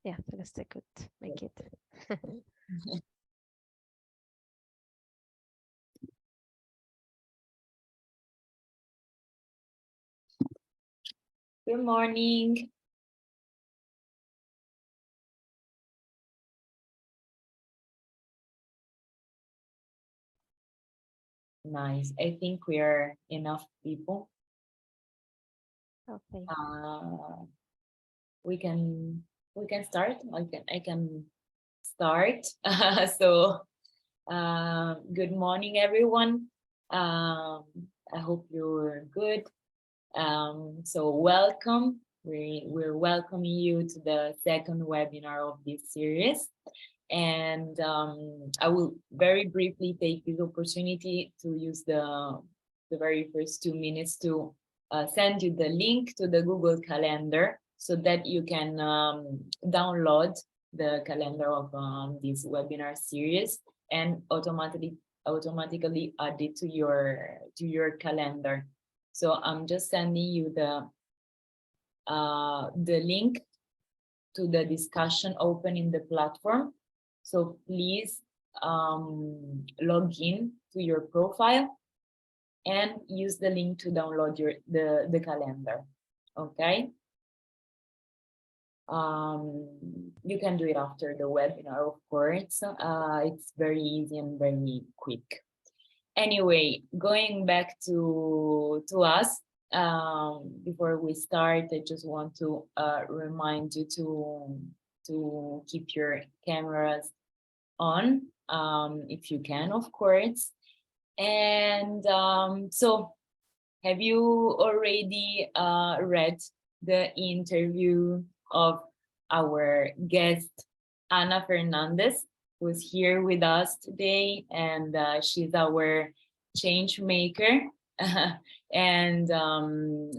Ja, Celeste could make it. Good morning. Nice. I think we are enough people. Okay. We can start. I can start. So good morning, everyone. I hope you're good. So welcome. We're welcoming you to the second webinar of this series. And I will very briefly take this opportunity to use the very first 2 minutes to send you the link to the Google Calendar so that you can download the calendar of this webinar series and automatically add it to your calendar. So I'm just sending you the link to the discussion open in the platform. So please log in to your profile and use the link to download the calendar. Okay. You can do it after the webinar, of course. It's very easy and very quick. Anyway, going back to us, before we start, I just want to remind you to keep your cameras on, if you can, of course. And so, have you already read the interview of our guest, Ana Fernández, who's here with us today, and she's our change maker. And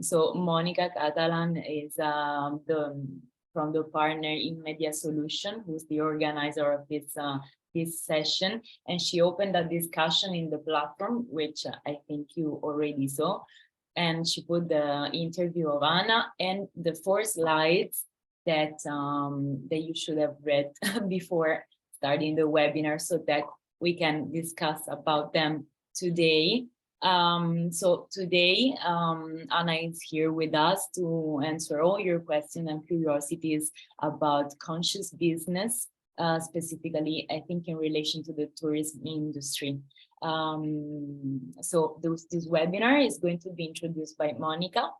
so Monica Catalan is from the partner InMedia solution, who's the organizer of this session, and she opened a discussion in the platform, which I think you already saw, and she put the interview of Ana and the 4 slides that you should have read before starting the webinar so that we can discuss about them today. So today, Ana is here with us to answer all your questions and curiosities about conscious business, specifically, I think, in relation to the tourism industry. So this webinar is going to be introduced by Monica.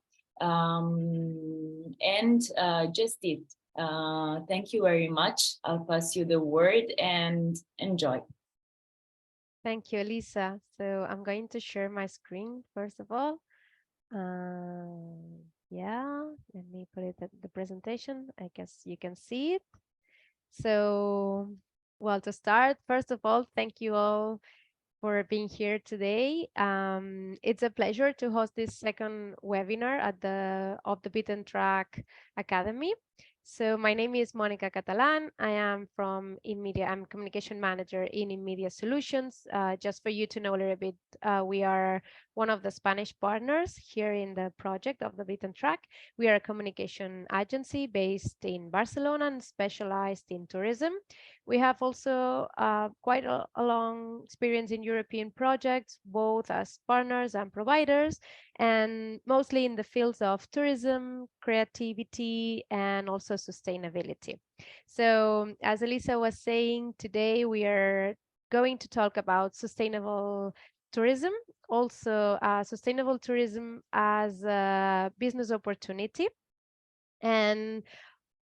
And just it. Thank you very much. I'll pass you the word and enjoy. Thank you, Elisa. So I'm going to share my screen first of all. Yeah, let me put it at the presentation. I guess you can see it. So, well, to start, first of all, thank you all for being here today. It's a pleasure to host this second webinar at the Off the Beaten Track Academy. So my name is Monica Catalan. I am from InMedia. I'm communication manager in InMedia Solutions. Just for you to know a little bit, we are one of the Spanish partners here in the project of the Beaten Track. We are a communication agency based in Barcelona and specialized in tourism. We have also quite a long experience in European projects, both as partners and providers, and mostly in the fields of tourism, creativity, and also sustainability. So as Elisa was saying, today we are going to talk about sustainable tourism, also sustainable tourism as a business opportunity. And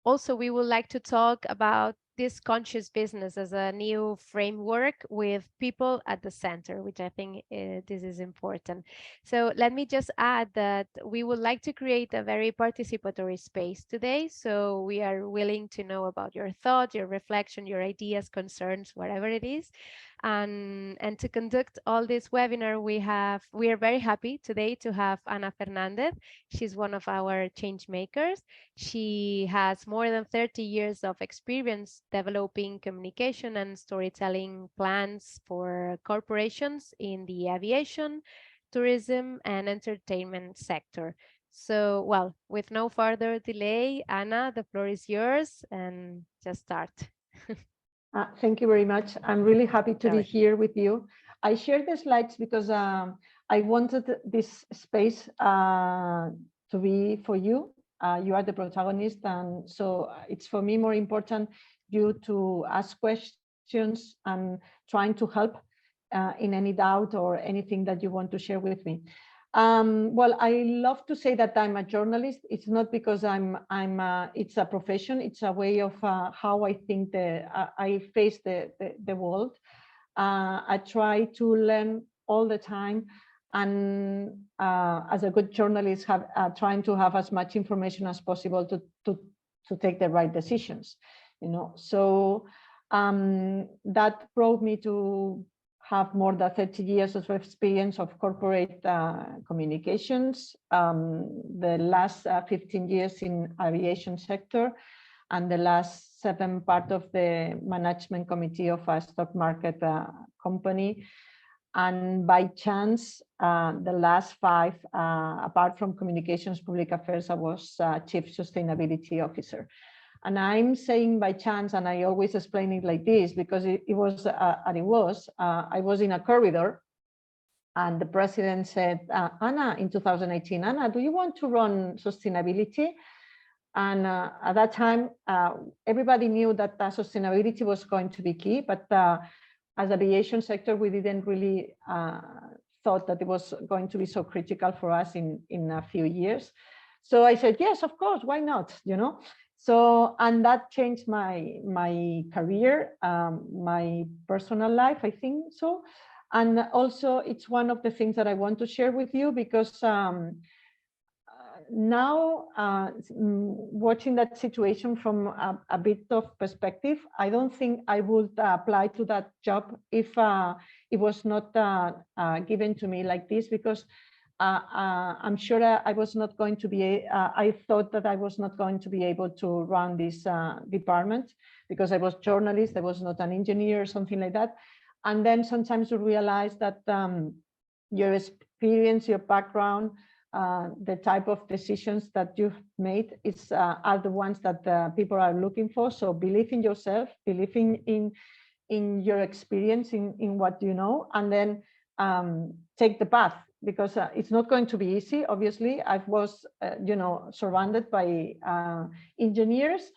also we would like to talk about this conscious business as a new framework with people at the center, which I think this is important. So let me just add that we would like to create a very participatory space today. So we are willing to know about your thoughts, your reflection, your ideas, concerns, whatever it is. And to conduct all this webinar, we are very happy today to have Ana Fernández. She's one of our change makers. She has more than 30 years of experience developing communication and storytelling plans for corporations in the aviation, tourism, and entertainment sector. So, well, with no further delay, Anna, the floor is yours and just start. Thank you very much. I'm really happy to Tell be it. here with you. I shared the slides because I wanted this space to be for you. You are the protagonist, and so it's for me more important you to ask questions and trying to help in any doubt or anything that you want to share with me. Well, I love to say that I'm a journalist. It's not because it's a profession. It's a way of how I think I face the world. I try to learn all the time, and as a good journalist, trying to have as much information as possible to take the right decisions. So that brought me to have more than 30 years of experience of corporate communications, the last 15 years in aviation sector, and the last 7 part of the management committee of a stock market company. And by chance, the last 5, apart from communications, public affairs, I was chief sustainability officer. And I'm saying by chance, and I always explain it like this, because I was in a corridor, and the president said, Anna, in 2018, Anna, do you want to run sustainability? And at that time, everybody knew that sustainability was going to be key, but as aviation sector, we didn't really thought that it was going to be so critical for us in a few years. So I said, yes, of course, why not? So, and that changed my career, my personal life, I think so. And also it's one of the things that I want to share with you, because now watching that situation from a bit of perspective, I don't think I would apply to that job if it was not given to me like this, because I'm sure I was not going to be, I thought that I was not going to be able to run this department, because I was journalist, I was not an engineer or something like that. And then sometimes you realize that your experience, your background, the type of decisions that you've made are the ones that people are looking for. So believe in yourself, believe in your experience, in what you know, and then take the path, because it's not going to be easy. Obviously, I was, surrounded by engineers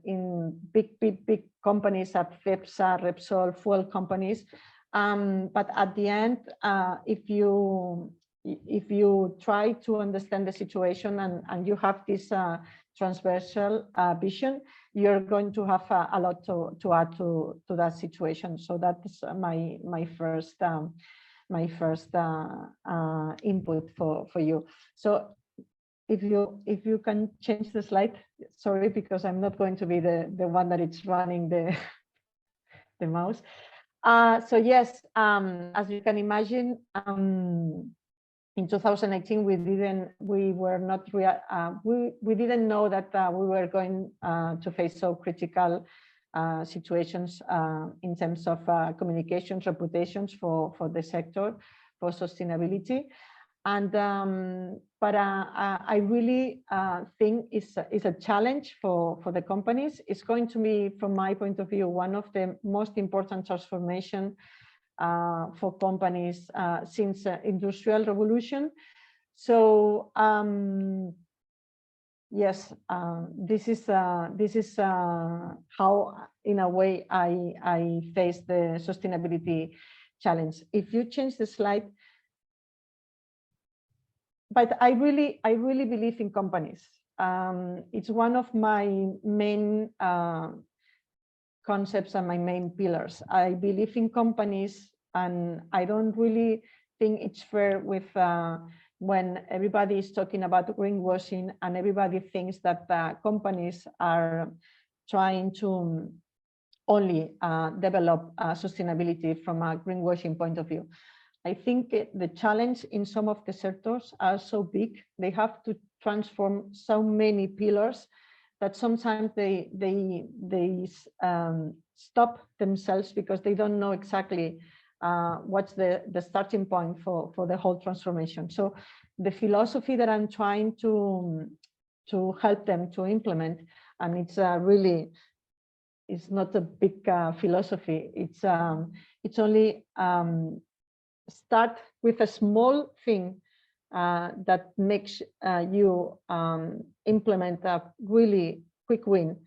in big companies at FEPSA, Repsol, fuel companies. But at the end, if you try to understand the situation and you have this transversal vision, you're going to have a lot to add to that situation. So that's my first input for you. So if you can change the slide, sorry, because I'm not going to be the one that it's running the mouse. So yes, as you can imagine, in 2018 we didn't know that we were going to face so critical situations in terms of communications, reputations for the sector, for sustainability. And but I really think it's a challenge for the companies. It's going to be, from my point of view, one of the most important transformation for companies since industrial revolution. So yes, this is how, in a way, I face the sustainability challenge. If you change the slide. But I really believe in companies. It's one of my main concepts and my main pillars. I believe in companies, and I don't really think it's fair with when everybody is talking about greenwashing and everybody thinks that companies are trying to only develop sustainability from a greenwashing point of view. I think the challenge in some of the sectors are so big, they have to transform so many pillars that sometimes they stop themselves because they don't know exactly what's the starting point for the whole transformation. So the philosophy that I'm trying to help them to implement. And it's really, it's not a big philosophy. It's only start with a small thing that makes you implement a really quick win,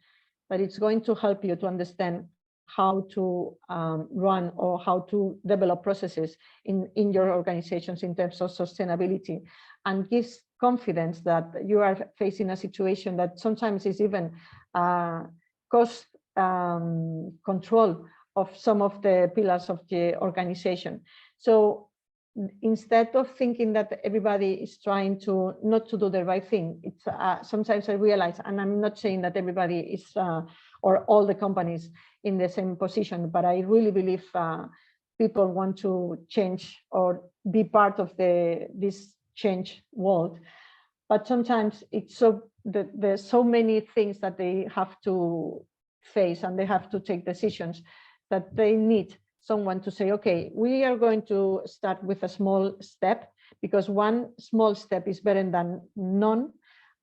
but it's going to help you to understand how to run or how to develop processes in your organizations in terms of sustainability, and gives confidence that you are facing a situation that sometimes is even cost control of some of the pillars of the organization. So instead of thinking that everybody is trying to not to do the right thing, it's sometimes I realize, and I'm not saying that everybody is or all the companies in the same position, but I really believe people want to change or be part of this change world. But sometimes it's so that there's so many things that they have to face, and they have to take decisions, that they need someone to say, okay, we are going to start with a small step, because one small step is better than none.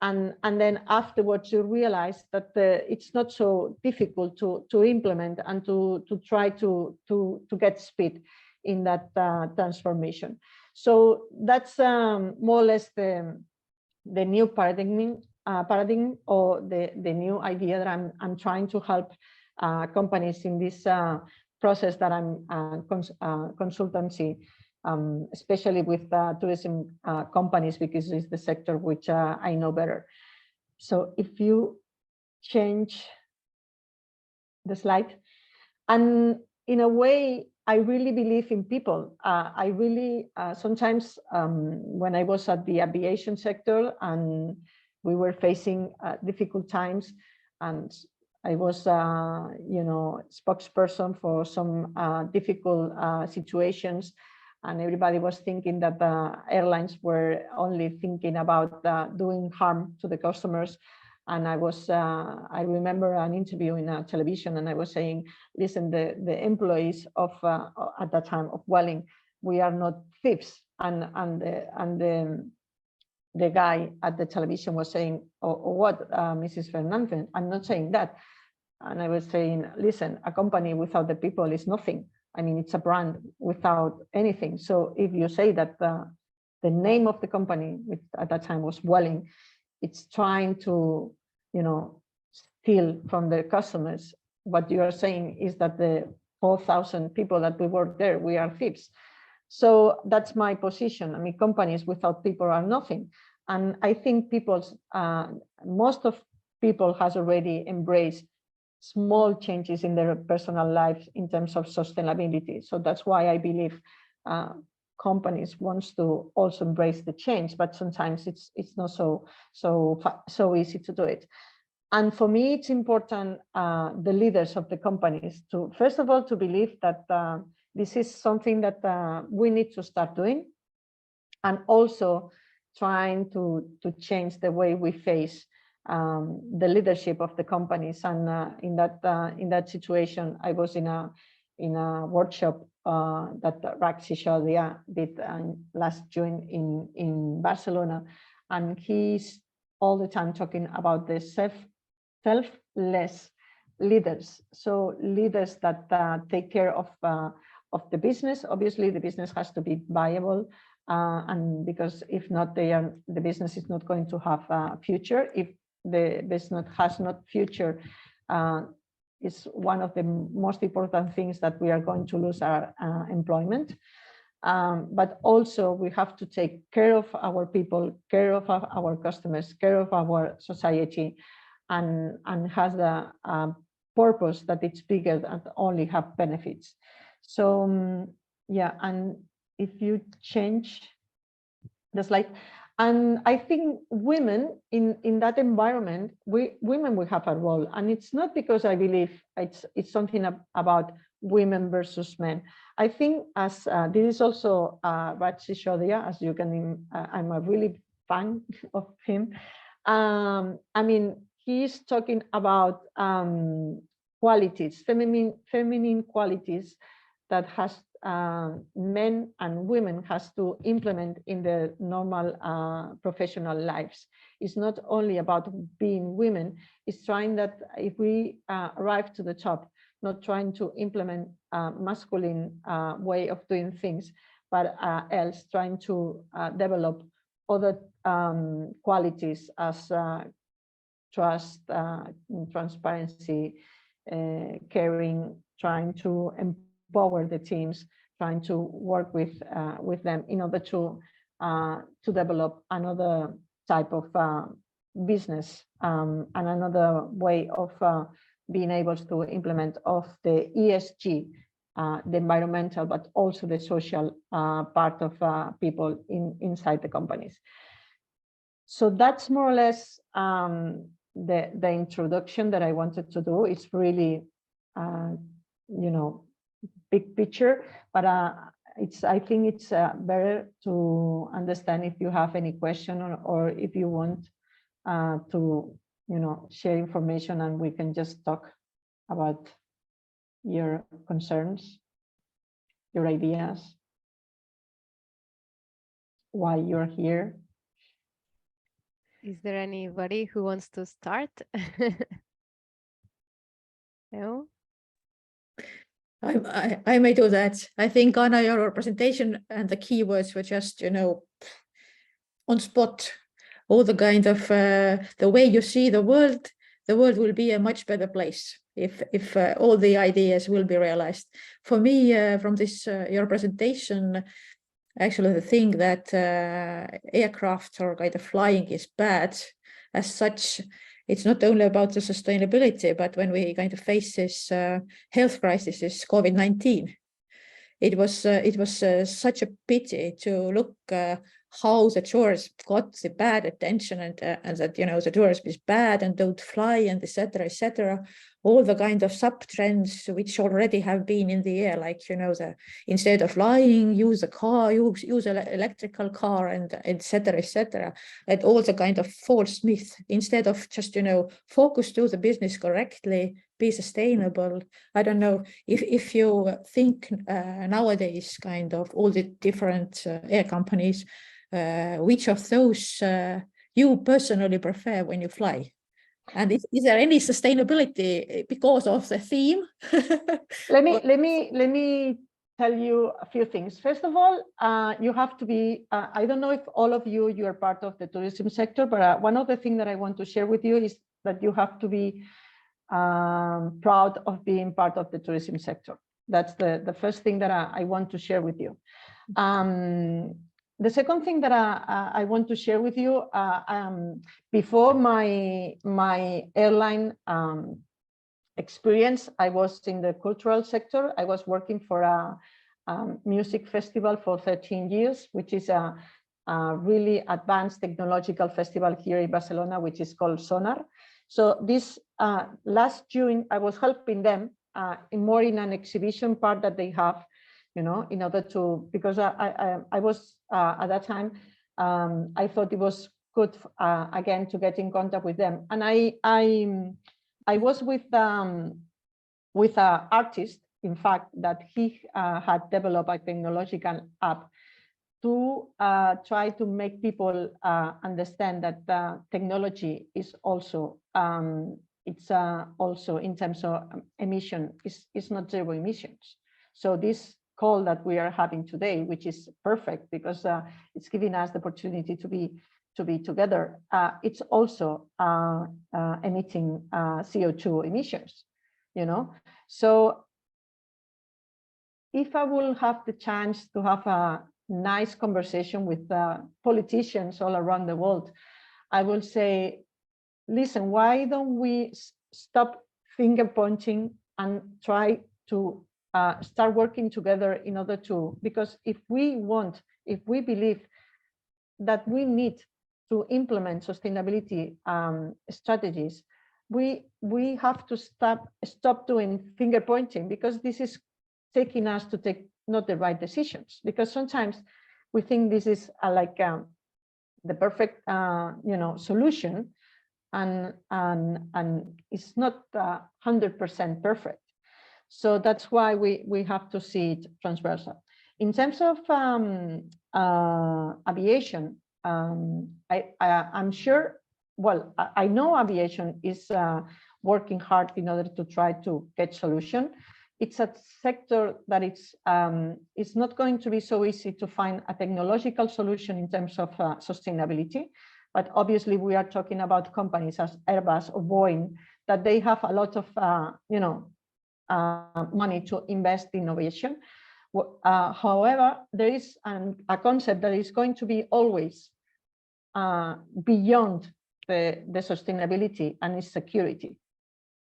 And then afterwards you realize that it's not so difficult to implement and to try to get speed in that transformation. So that's more or less the new paradigm or the new idea that I'm trying to help companies in this process that I'm consultancy, especially with tourism companies, because it's the sector which I know better. So if you change the slide, and in a way, I really believe in people. I really, sometimes when I was at the aviation sector and we were facing difficult times, and I was, spokesperson for some difficult situations, and everybody was thinking that the airlines were only thinking about doing harm to the customers. And I remember an interview in television, and I was saying, listen, the employees of at that time of Vueling, we are not thieves. And the guy at the television was saying, oh, what, Mrs. Fernandez? I'm not saying that. And I was saying, listen, a company without the people is nothing. I mean, it's a brand without anything. So if you say that the name of the company, which at that time was Vueling, it's trying to, steal from the customers, what you are saying is that the 4,000 people that we work there, we are thieves. So that's my position. I mean, companies without people are nothing. And I think most of people has already embraced small changes in their personal lives in terms of sustainability. So that's why I believe companies wants to also embrace the change, but sometimes it's not so easy to do it. And for me, it's important the leaders of the companies to, first of all, to believe that this is something that we need to start doing, and also trying to change the way we face the leadership of the companies. And in that situation, I was in a workshop that Raxi Shadia did last June in Barcelona, and he's all the time talking about the selfless leaders. So leaders that take care of the business. Obviously, the business has to be viable, and because if not, the business is not going to have a future. If the business has not future, is one of the most important things that we are going to lose our employment. But also we have to take care of our people, care of our customers, care of our society, and has the purpose that it's bigger than only have benefits. So yeah, and if you change the slide, and I think women in that environment, women will have a role, and it's not because I believe it's something about women versus men. I think as this is also Raji Shodia, as you can, I'm a really fan of him. I mean, he's talking about qualities, feminine qualities that has men and women has to implement in their normal professional lives. It's not only about being women, it's trying that if we arrive to the top, not trying to implement a masculine way of doing things, but else trying to develop other qualities as trust, transparency, caring, trying to empower the teams, trying to work with them in order to develop another type of business and another way of being able to implement of the ESG, the environmental, but also the social part of people inside the companies. So that's more or less the introduction that I wanted to do. It's really, you know, big picture, but I think it's better to understand if you have any question or if you want to, you know, share information and we can just talk about your concerns, your ideas, why you're here. Is there anybody who wants to start? No? I may do that. I think, Anna, your presentation and the keywords were just, you know, on spot. All the kind of the way you see the world will be a much better place if all the ideas will be realized. For me, from this your presentation, actually the thing that aircraft or kind of flying is bad as such, it's not only about the sustainability, but when we kind of face this health crisis, this COVID-19, it was such a pity to look how the tourism got the bad attention and that, you know, the tourism is bad and don't fly and etc., etc. All the kind of sub-trends which already have been in the air, like, you know, the instead of flying, use a car, use an electrical car and etc., etc. And all the kind of false myth, instead of just, you know, focus to the business correctly, be sustainable. I don't know if you think nowadays kind of all the different air companies, which of those you personally prefer when you fly? And is there any sustainability because of the theme? Let me tell you a few things. First of all, you have to be, I don't know if all of you are part of the tourism sector, but one of the things that I want to share with you is that you have to be proud of being part of the tourism sector. That's the first thing that I want to share with you. The second thing that I want to share with you, before my airline experience, I was in the cultural sector. I was working for a music festival for 13 years, which is a really advanced technological festival here in Barcelona, which is called Sonar. So this last June, I was helping them more in an exhibition part that they have, you know, in order to, because I was at that time, I thought it was good again to get in contact with them, and I was with an artist, in fact, that he had developed a technological app to try to make people understand that technology is also it's also in terms of emission is not zero emissions. So this call that we are having today, which is perfect because it's giving us the opportunity to be together, it's also emitting CO2 emissions, you know. So if I will have the chance to have a nice conversation with politicians all around the world, I will say, listen, why don't we stop finger pointing and try to start working together in order to, because if we believe that we need to implement sustainability strategies, we have to stop doing finger pointing, because this is taking us to take not the right decisions, because sometimes we think this is like the perfect you know, solution, and it's not 100% perfect. So that's why we have to see it transversal. In terms of aviation, I'm sure, well, I know aviation is working hard in order to try to get solution. It's a sector that it's not going to be so easy to find a technological solution in terms of sustainability. But obviously, we are talking about companies as Airbus or Boeing, that they have a lot of money to invest in innovation. However, there is a concept that is going to be always beyond the sustainability, and is security.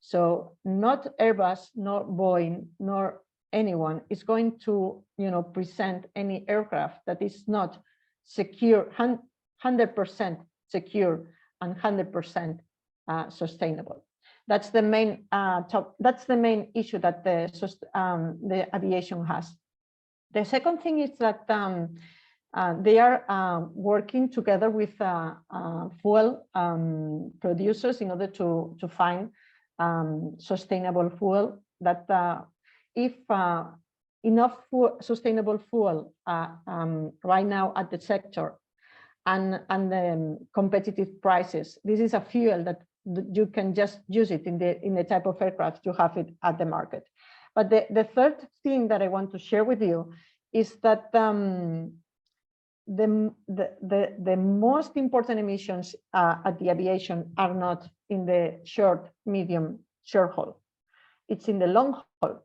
So not Airbus, nor Boeing, nor anyone is going to present any aircraft that is not secure, 100% secure and 100% sustainable. That's the main that's the main issue that the aviation has. The second thing is that they are working together with fuel producers in order to find sustainable fuel, that if enough sustainable fuel right now at the sector and the competitive prices, this is a fuel that you can just use it in the type of aircraft you have it at the market. But the third thing that I want to share with you is that the most important emissions at the aviation are not in the short, medium, short haul. It's in the long haul.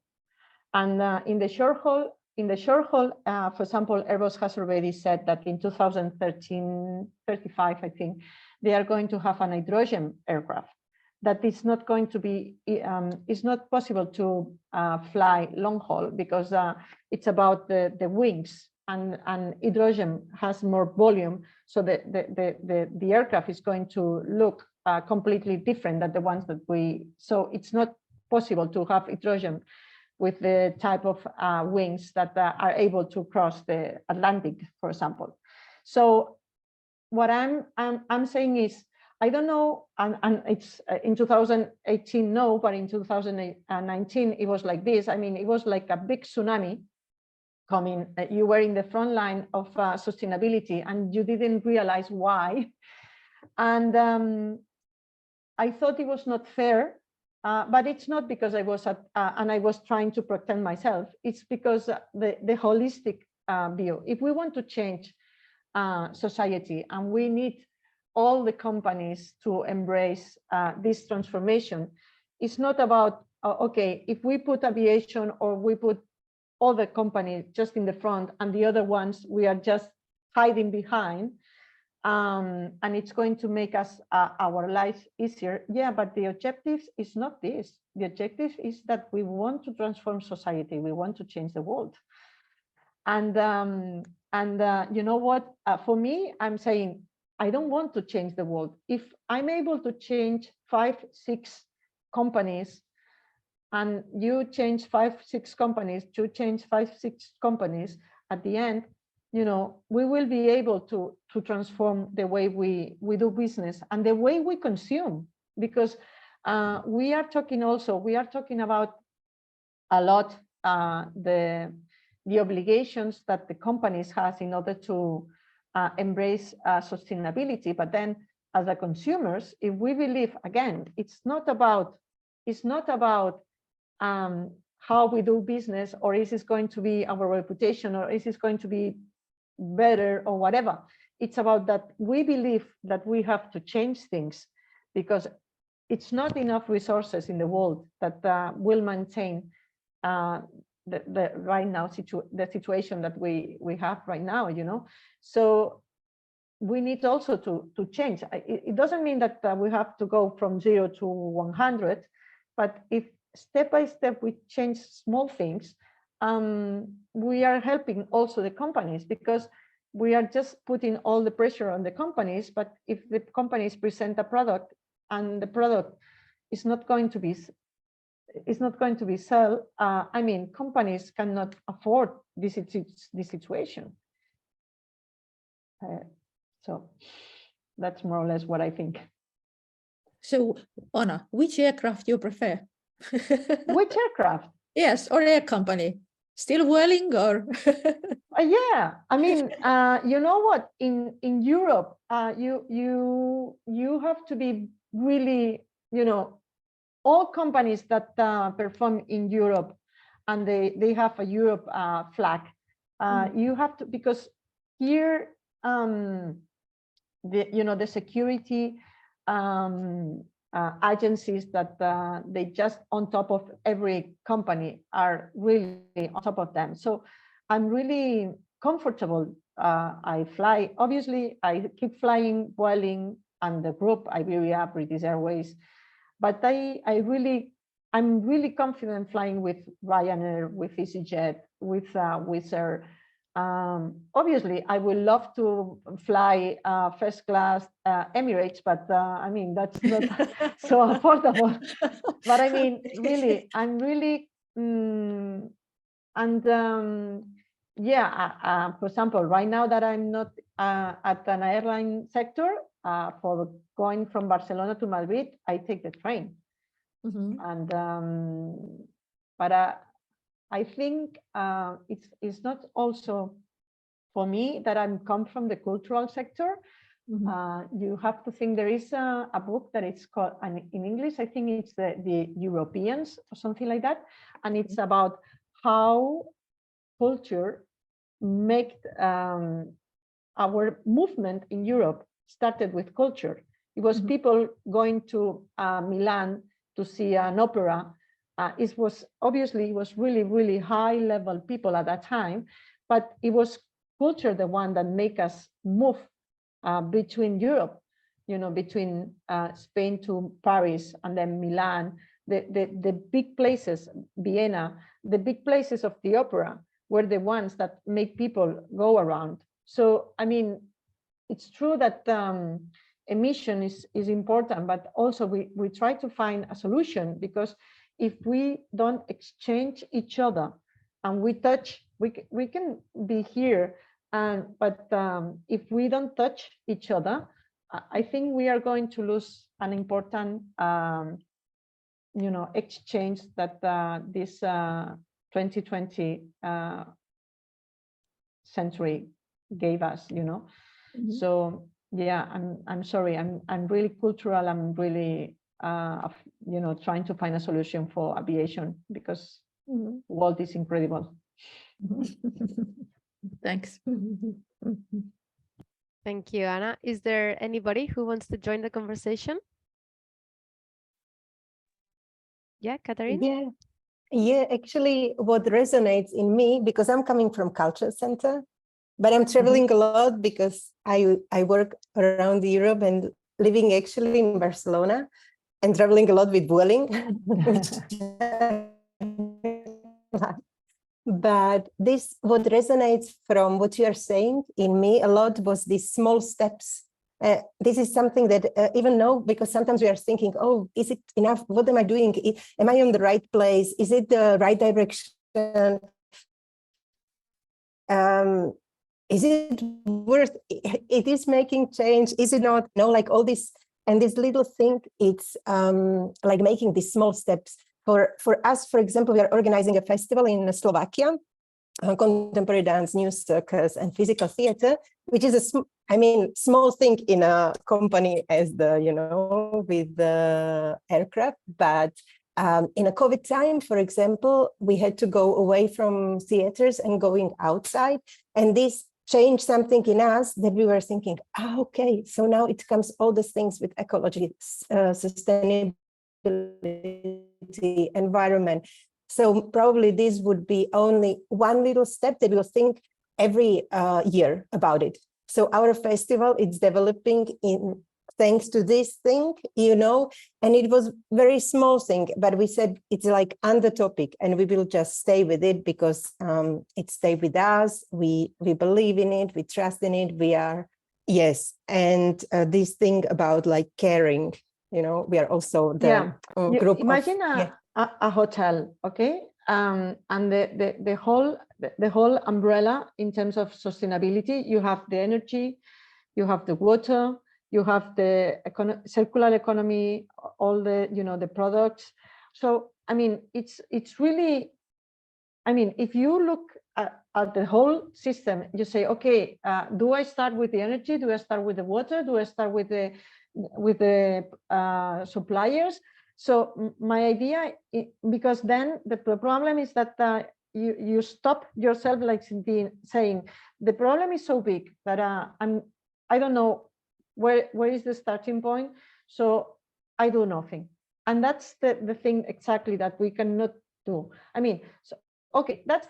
And in the short haul, for example, Airbus has already said that in 2035, I think, they are going to have an hydrogen aircraft. That is not going to be, it's not possible to fly long haul, because it's about the wings, and hydrogen has more volume, so the aircraft is going to look completely different than the ones that so it's not possible to have hydrogen with the type of wings that are able to cross the Atlantic, for example. So what I'm saying is, I don't know, and it's in 2018, no, but in 2019, it was like this. I mean, it was like a big tsunami coming. You were in the front line of sustainability, and you didn't realize why. And I thought it was not fair, but it's not because I was and I was trying to protect myself. It's because the holistic view. If we want to change society, and we need all the companies to embrace this transformation, it's not about, okay, if we put aviation or we put other companies just in the front and the other ones we are just hiding behind, and it's going to make us our lives easier. Yeah, but the objective is not this. The objective is that we want to transform society. We want to change the world. And you know what? For me, I'm saying, I don't want to change the world. If I'm able to change 5-6 companies, and you change 5-6 companies, to change 5-6 companies, at the end, we will be able to transform the way we do business and the way we consume, because we are talking about a lot the obligations that the companies has in order to embrace sustainability. But then as a consumers, if we believe, again, it's not about how we do business, or is this going to be our reputation, or is this going to be better, or whatever. It's about that we believe that we have to change things, because it's not enough resources in the world that will maintain the right now the situation that we have right now, So we need also to change. It doesn't mean that we have to go from 0 to 100, but if step by step we change small things, we are helping also the companies, because we are just putting all the pressure on the companies. But if the companies present a product and the product is not going to be sold, I mean, companies cannot afford this situation. So that's more or less what I think. So Anna, which aircraft you prefer? Which aircraft? Yes, or air company. Still Vueling or? Yeah, I mean, you know what? In Europe, you have to be really, all companies that perform in Europe, and they have a Europe flag. You have to, because here the security agencies that they just on top of every company are really on top of them. So I'm really comfortable. I fly, obviously I keep flying Vueling and the group Iberia, British Airways, but I'm really confident flying with Ryanair, with EasyJet, with Wizz Air. Obviously, I would love to fly first class Emirates, but I mean, that's not so affordable. But I mean, really, I'm really, yeah, for example, right now that I'm not at an airline sector, for going from Barcelona to Madrid, I take the train. And but I think it's not also for me that I'm come from the cultural sector. You have to think there is a book that it's called, and in English, I think it's the Europeans or something like that. And it's about how culture make our movement in Europe started with culture. It was people going to Milan to see an opera. It was really, really high level people at that time, but it was culture the one that make us move between Europe, between Spain to Paris and then Milan, the big places, Vienna, the big places of the opera were the ones that make people go around. So, I mean, it's true that emission is important, but also we try to find a solution, because if we don't exchange each other and we touch, we can be here, but if we don't touch each other, I think we are going to lose an important exchange that this 2020 century gave us, So yeah, I'm sorry, I'm really cultural. I'm really trying to find a solution for aviation, because world is incredible. Thanks. Thank you, Ana. Is there anybody who wants to join the conversation? Yeah, Katarina? Yeah, actually what resonates in me, because I'm coming from culture center, but I'm traveling a lot because I work around Europe and living actually in Barcelona and traveling a lot with Vueling. But this, what resonates from what you are saying in me a lot was these small steps. This is something that even though, because sometimes we are thinking, oh, is it enough? What am I doing? Am I on the right place? Is it the right direction? Is it worth it is making change? Is it not? No, like all this, and this little thing, it's like making these small steps. For us, for example, we are organizing a festival in Slovakia, contemporary dance, new circus, and physical theater, which is small thing in a company as with the aircraft. But in a COVID time, for example, we had to go away from theaters and going outside, and this changed something in us that we were thinking, okay, so now it comes all these things with ecology, sustainability, environment. So probably this would be only one little step that we'll think every year about it. So our festival is developing in thanks to this thing, and it was very small thing, but we said it's like on the topic and we will just stay with it because it stayed with us. We believe in it, we trust in it, we are, yes. And this thing about like caring, we are also the group. Imagine a hotel, okay? And the whole umbrella in terms of sustainability, you have the energy, you have the water, you have the circular economy, all the the products. So I mean, it's really I mean, if you look at the whole system, you say, okay, do I start with the energy? Do I start with the water? Do I start with the suppliers? So my idea, because then the problem is that you stop yourself like saying the problem is so big that I don't know where is the starting point, so I do nothing. And that's the thing exactly that we cannot do. I mean, so okay, that's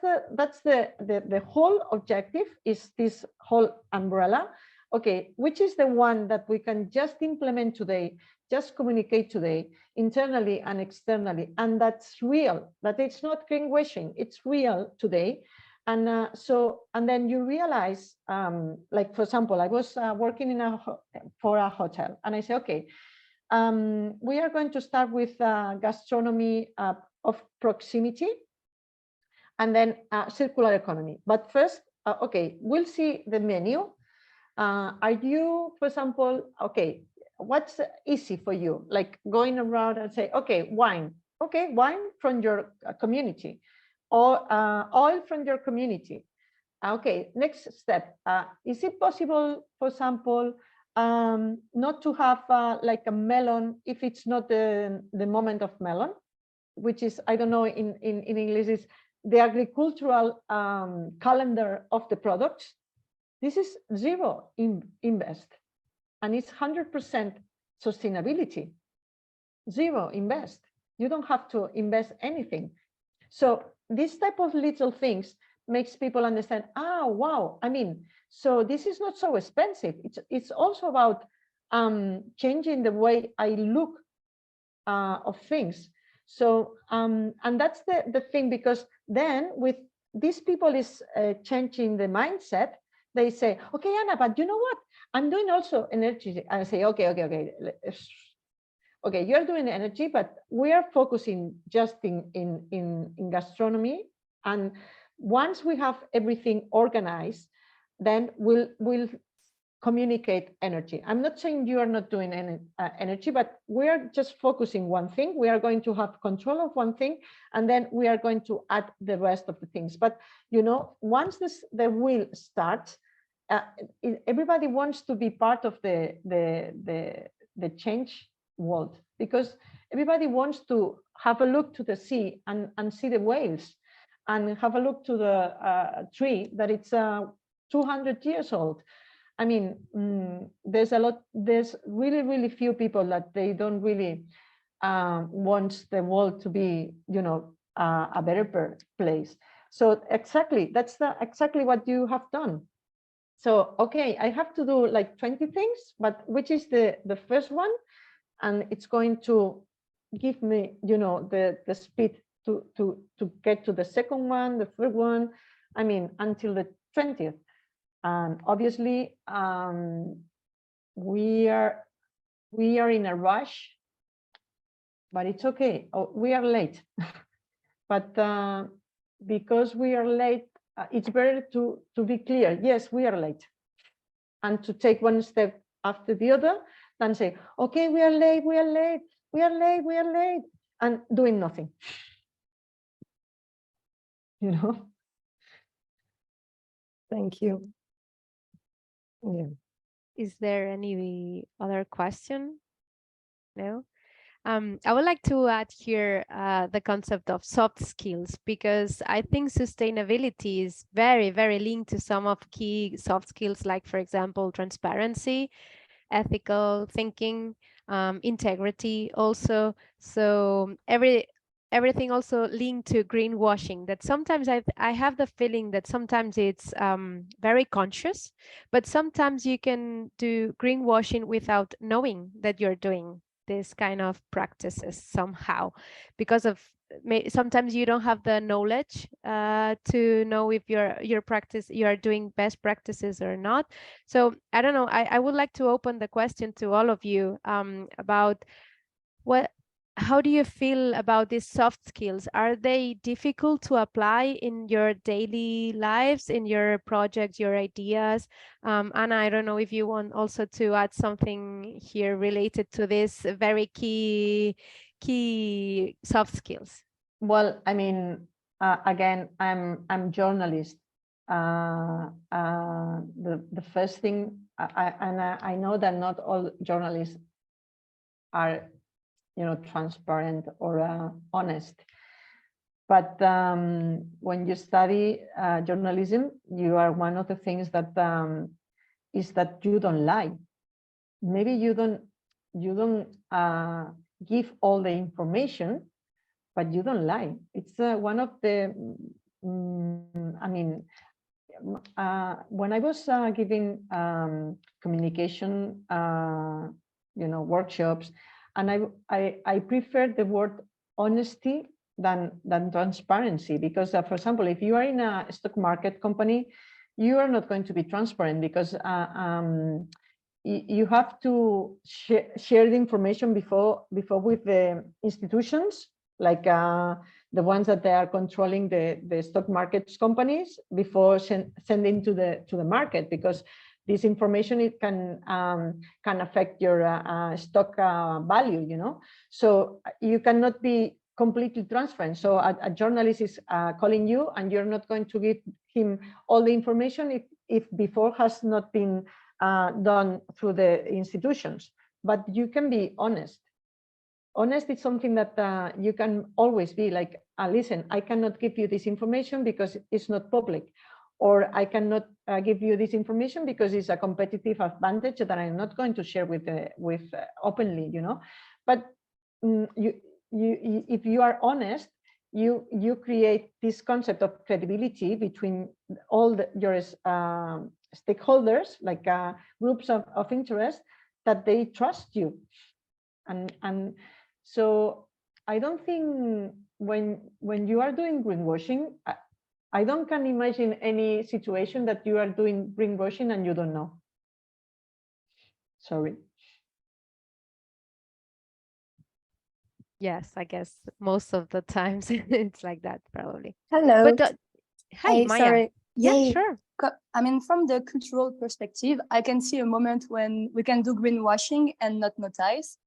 the whole objective, is this whole umbrella. Okay, which is the one that we can just implement today, just communicate today, internally and externally, and that's real, that it's not greenwashing, it's real today. And and then you realize, like, for example, I was working for a hotel, and I say, okay, we are going to start with gastronomy of proximity, and then circular economy. But first, okay, we'll see the menu. Are you, for example, okay, what's easy for you? Like going around and say, okay, wine. Okay, wine from your community, or oil from your community. Okay, next step. Is it possible, for example, not to have like a melon if it's not the moment of melon, which is, I don't know, in English is the agricultural calendar of the products. This is zero invest, and it's 100% sustainability. Zero invest. You don't have to invest anything. So this type of little things makes people understand, ah, wow, I mean, so this is not so expensive. It's also about changing the way I look of things. So and that's the thing, because then with these people is changing the mindset. They say, okay, Anna, but you know what? I'm doing also energy. I say, okay. Okay, you're doing energy, but we are focusing just in gastronomy. And once we have everything organized, then we'll communicate energy. I'm not saying you are not doing energy, but we are just focusing one thing. We are going to have control of one thing, and then we are going to add the rest of the things. But you know, once the wheel starts, everybody wants to be part of the change world, because everybody wants to have a look to the sea and see the whales, and have a look to the tree that it's 200 years old. I mean, there's really few people that they don't really want the world to be, you know, a better place. So exactly, that's exactly what you have done. So, okay, I have to do like 20 things, but which is the first one? And it's going to give me, you know, the speed to get to the second one, the third one, I mean, until the 20th. And obviously, we are in a rush, but it's okay. Oh, we are late, but because we are late, it's better to be clear. Yes, we are late, and to take one step after the other, than say, okay, we are late, and doing nothing. You know. Thank you. Yeah. Is there any other question? No? I would like to add here the concept of soft skills, because I think sustainability is very, very linked to some of key soft skills, like, for example, transparency, ethical thinking, integrity also. So everything also linked to greenwashing, that sometimes I have the feeling that sometimes it's very conscious, but sometimes you can do greenwashing without knowing that you're doing this kind of practices somehow, because of sometimes you don't have the knowledge to know if you are doing best practices or not. So I don't know, I would like to open the question to all of you about how do you feel about these soft skills? Are they difficult to apply in your daily lives, in your projects, your ideas? Anna, I don't know if you want also to add something here related to this very key soft skills. Well, I mean, again, I'm journalist. The first thing, I know that not all journalists are, transparent or honest. But when you study journalism, you are one of the things that is that you don't lie. Maybe you don't give all the information, but you don't lie. It's one of the, I mean, when I was giving communication, workshops, and I prefer the word honesty than transparency, because, for example, if you are in a stock market company, you are not going to be transparent, because you have to share the information before with the institutions, like the ones that they are controlling the stock markets companies, before sending to the market, because this information, it can affect your stock value, so you cannot be completely transparent. So a journalist is calling you, and you're not going to give him all the information if before has not been done through the institutions. But you can be honest. Honest is something that you can always be like, listen, I cannot give you this information because it's not public, or I cannot give you this information because it's a competitive advantage that I'm not going to share with openly, But if you are honest, you create this concept of credibility between all your stakeholders, like groups of interest, that they trust you. And so I don't think when you are doing greenwashing, I don't can imagine any situation that you are doing greenwashing and you don't know. Sorry. Yes, I guess most of the times it's like that, probably. Hello. But hi, Hey, Maya. sorry. Yeah, Yay. sure. I mean, from the cultural perspective, I can see a moment when we can do greenwashing and not notice.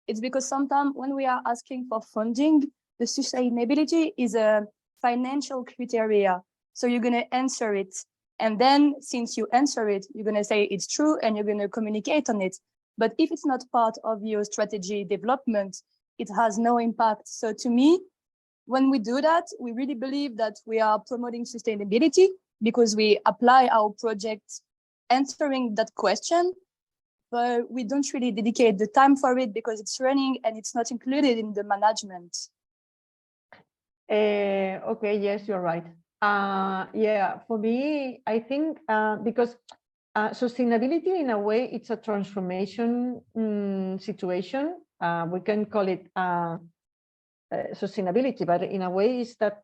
It's because sometimes when we are asking for funding, the sustainability is a financial criteria. So you're going to answer it. And then since you answer it, you're going to say it's true and you're going to communicate on it. But if it's not part of your strategy development, it has no impact. So to me, when we do that, we really believe that we are promoting sustainability because we apply our project answering that question, but we don't really dedicate the time for it because it's running and it's not included in the management. Okay, yes, you're right. Yeah, for me, I think because sustainability, in a way, it's a transformation situation. We can call it sustainability, but in a way, is that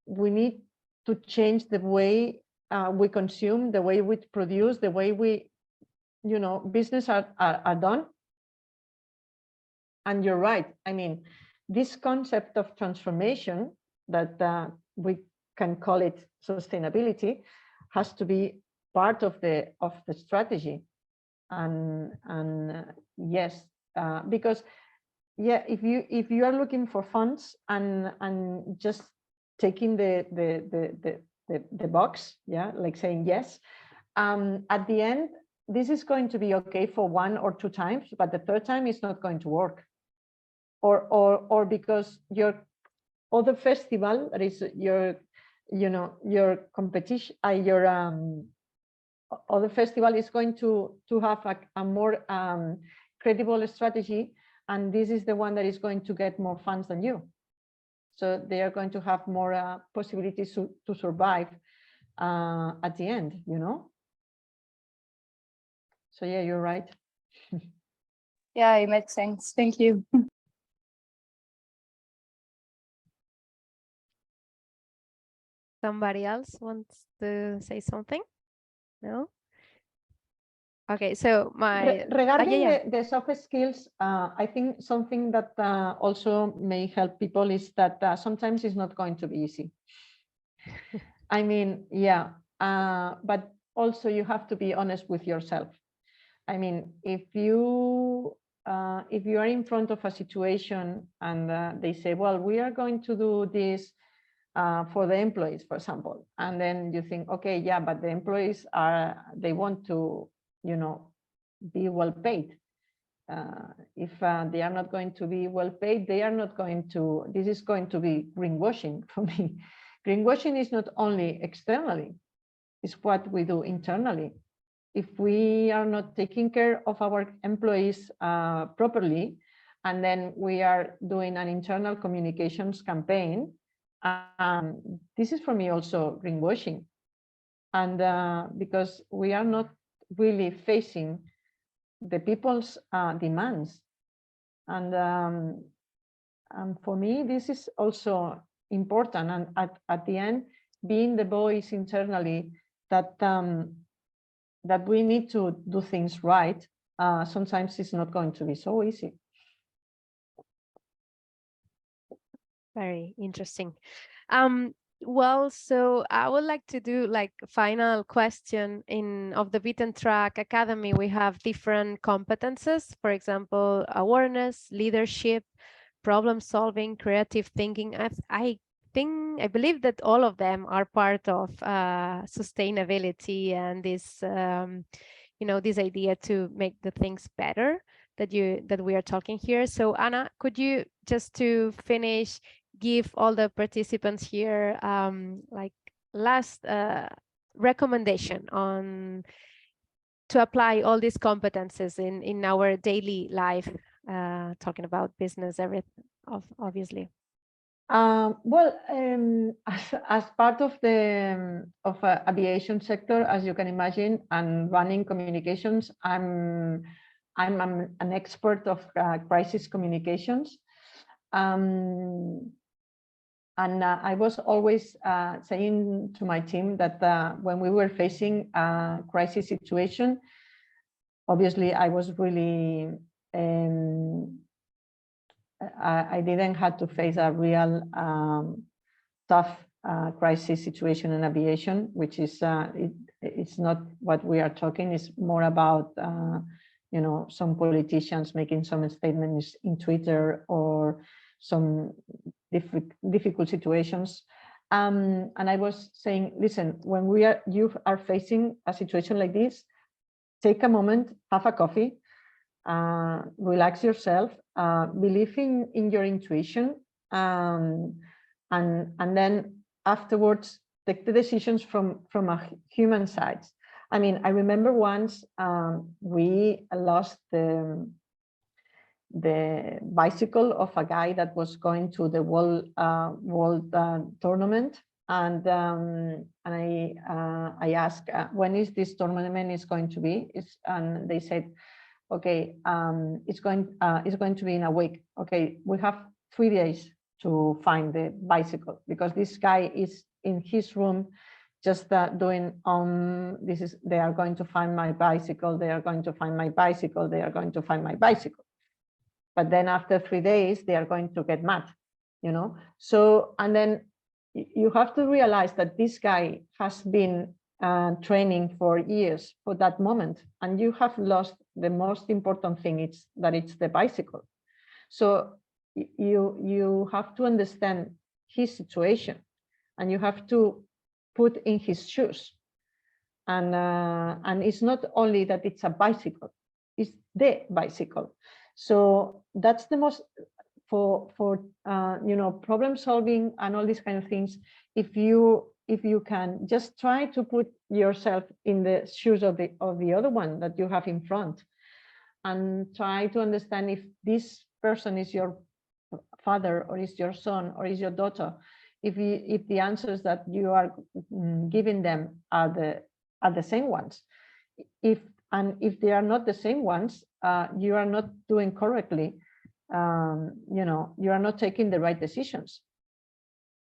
we need to change the way we consume, the way we produce, the way we, business are done. And you're right. I mean, this concept of transformation that we can call it sustainability has to be part of the strategy. And yes, because yeah, if you are looking for funds and just taking the box, yeah, like saying yes, at the end, this is going to be okay for 1 or 2 times, but the third time is not going to work. Or because your other festival, that is your competition, your other festival is going to have a more credible strategy, and this is the one that is going to get more funds than you. So they are going to have more possibilities to survive at the end, So yeah, you're right. Yeah, it makes sense. Thank you. Somebody else wants to say something? No? Okay, so regarding yeah. the soft skills, I think something that also may help people is that sometimes it's not going to be easy. I mean, yeah, but also you have to be honest with yourself. I mean, if you are in front of a situation and they say, well, we are going to do this for the employees, for example. And then you think, okay, yeah, but the employees they want to, be well paid. If they are not going to be well paid, they are not going to, this is going to be greenwashing for me. Greenwashing is not only externally, it's what we do internally. If we are not taking care of our employees properly, and then we are doing an internal communications campaign, this is for me also greenwashing. And because we are not really facing the people's demands. And for me, this is also important. And at the end, being the voice internally that that we need to do things right, sometimes it's not going to be so easy. Very interesting. Well, so I would like to do like a final question. Of the Beaten Track Academy, we have different competences, for example, awareness, leadership, problem solving, creative thinking. I believe that all of them are part of sustainability and this, this idea to make the things better that we are talking here. So Ana, could you, just to finish, give all the participants here like last recommendation on to apply all these competences in our daily life, talking about business, everything, obviously. Well, as part of the aviation sector, as you can imagine, and running communications, I'm an expert of crisis communications. And I was always saying to my team that when we were facing a crisis situation, obviously I was really, I didn't have to face a real tough crisis situation in aviation, which is, it's not what we are talking, it's more about, some politicians making some statements in Twitter or some difficult situations. And I was saying, listen, when you are facing a situation like this, take a moment, have a coffee, relax yourself, believe in your intuition, and then afterwards take the decisions from a human side. I mean, I remember once we lost the bicycle of a guy that was going to the world tournament, and I asked when is this tournament is going to be, and they said, okay, it's going to be in a week. Okay, we have 3 days to find the bicycle, because this guy is in his room just doing they are going to find my bicycle, they are going to find my bicycle, they are going to find my bicycle. But then after 3 days, they are going to get mad, So, and then you have to realize that this guy has been training for years for that moment, and you have lost the most important thing. It's the bicycle. So you have to understand his situation, and you have to put in his shoes. And it's not only that it's a bicycle; it's the bicycle. So that's the most for problem solving and all these kind of things. If you can just try to put yourself in the shoes of the other one that you have in front, and try to understand if this person is your father or is your son or is your daughter, if the answers that you are giving them are the same ones, if they are not the same ones, you are not doing correctly. You are not taking the right decisions.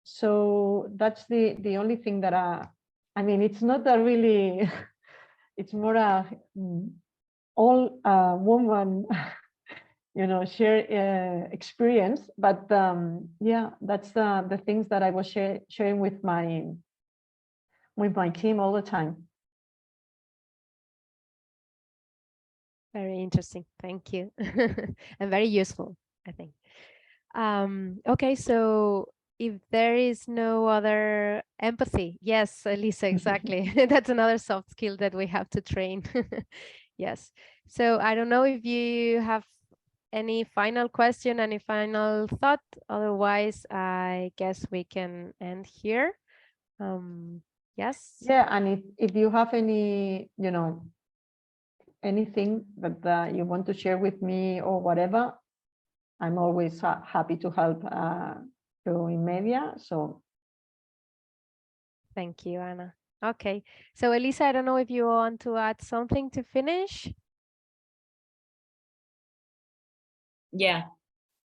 So that's the only thing that I mean, it's not a really, it's more a all woman, share experience. But yeah, that's the things that I was sharing with my team all the time. Very interesting. Thank you. And very useful, I think. Okay, so if there is no other empathy. Yes, Elisa, exactly. That's another soft skill that we have to train. Yes. So I don't know if you have any final question, any final thought. Otherwise, I guess we can end here. Yes. Yeah, and if you have any, you know, anything that you want to share with me or whatever, I'm always happy to help through InMedia. So Thank you, Ana. Okay. So Elisa, I don't know if you want to add something to finish. Yeah.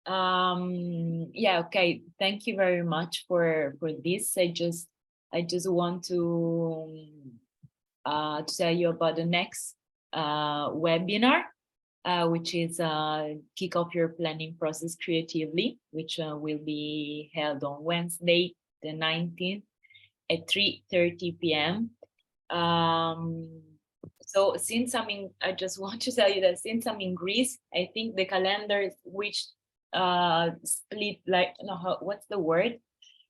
Yeah, okay. Thank you very much for this. I just want to tell you about the next webinar, which is Kick Off Your Planning Process Creatively, which will be held on Wednesday, the 19th at 3:30 p.m. So since I just want to tell you that since I'm in Greece, I think the calendar which split, like, what's the word?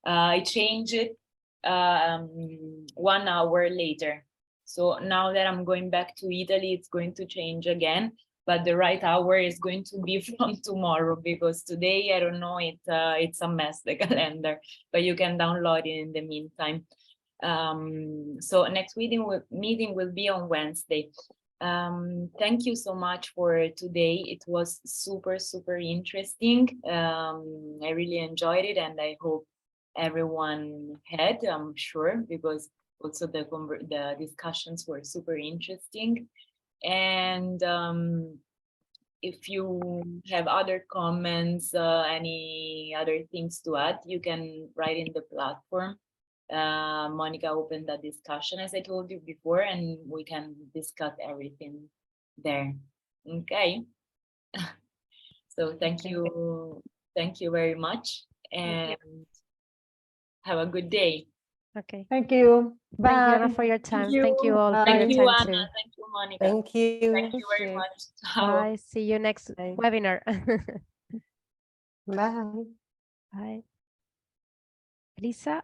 I changed it 1 hour later. So now that I'm going back to Italy, it's going to change again, but the right hour is going to be from tomorrow, because today, I don't know, it's a mess, the calendar, but you can download it in the meantime. So next meeting will be on Wednesday. Thank you so much for today. It was super interesting. I really enjoyed it, and I hope everyone had, I'm sure, because also the discussions were super interesting. And if you have other comments, any other things to add, you can write in the platform. Monica opened that discussion, as I told you before, and we can discuss everything there. Okay. So thank you very much, and have a good day. Okay. thank you. Bye. Thank you, Ana, for your time. Thank you all for Bye. your Thank you, time Ana. too. Thank you, Monica. Thank you. Thank you very much. Ciao. Bye. See you next Bye. webinar. Bye. Bye. Elisa.